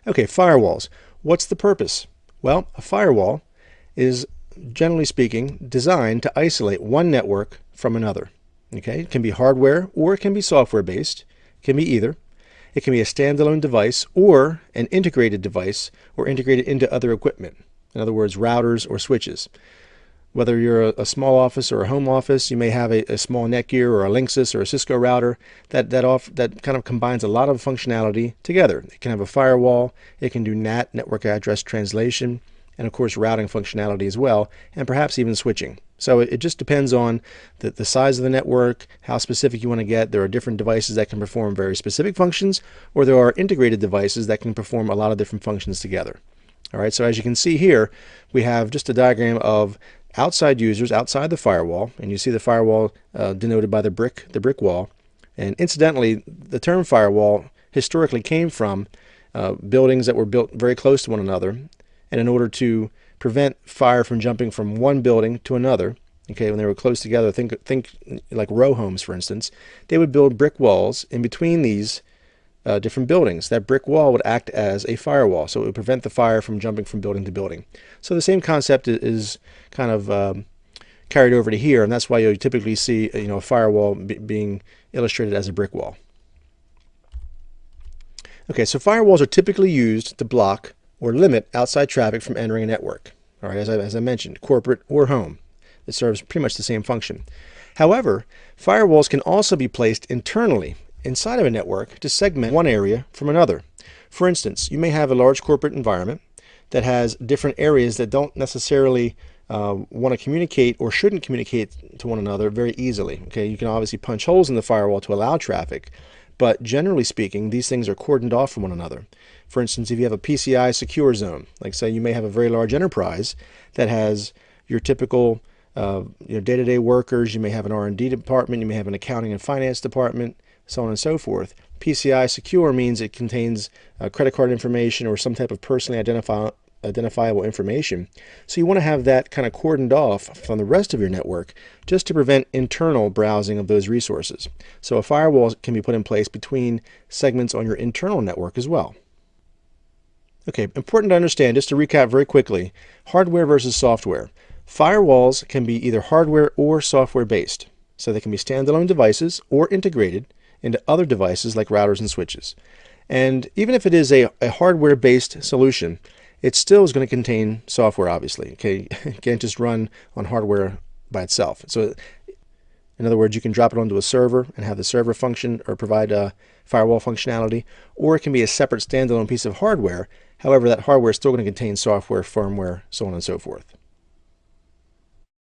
Okay, firewalls. What's the purpose? Well, a firewall is, generally speaking, designed to isolate one network from another. Okay, it can be hardware or it can be software based. It can be either. It can be a standalone device or an integrated device or integrated into other equipment. In other words, routers or switches. Whether you're a small office or a home office, you may have a small Netgear or a Linksys or a Cisco router that kind of combines a lot of functionality together. It can have a firewall, it can do NAT, network address translation, and of course routing functionality as well, and perhaps even switching. So it just depends on the size of the network, how specific you want to get. There are different devices that can perform very specific functions, or there are integrated devices that can perform a lot of different functions together. All right, so as you can see here, we have just a diagram of outside users outside the firewall, and you see the firewall denoted by the brick wall. And incidentally, the term firewall historically came from buildings that were built very close to one another, and in order to prevent fire from jumping from one building to another, okay, when they were close together, think like row homes, for instance, they would build brick walls in between these different buildings. That brick wall would act as a firewall, so it would prevent the fire from jumping from building to building. So the same concept is kind of carried over to here, and that's why you typically see a firewall being illustrated as a brick wall. Okay, so firewalls are typically used to block or limit outside traffic from entering a network. All right, as I mentioned, corporate or home. It serves pretty much the same function. However, firewalls can also be placed internally inside of a network to segment one area from another. For instance, you may have a large corporate environment that has different areas that don't necessarily want to communicate or shouldn't communicate to one another very easily. Okay, you can obviously punch holes in the firewall to allow traffic, but generally speaking, these things are cordoned off from one another. For instance, if you have a PCI secure zone, like say you may have a very large enterprise that has your typical day-to-day workers, you may have an R&D department, you may have an accounting and finance department, so on and so forth. PCI secure means it contains credit card information or some type of personally identifiable information. So you want to have that kind of cordoned off from the rest of your network just to prevent internal browsing of those resources. So a firewall can be put in place between segments on your internal network as well. Okay, important to understand, just to recap very quickly, hardware versus software. Firewalls can be either hardware or software based. So they can be standalone devices or integrated into other devices like routers and switches. And even if it is a hardware-based solution, it still is going to contain software, obviously. Okay, it can't just run on hardware by itself. So in other words, you can drop it onto a server and have the server function or provide a firewall functionality, or it can be a separate standalone piece of hardware. However, that hardware is still going to contain software, firmware, so on and so forth.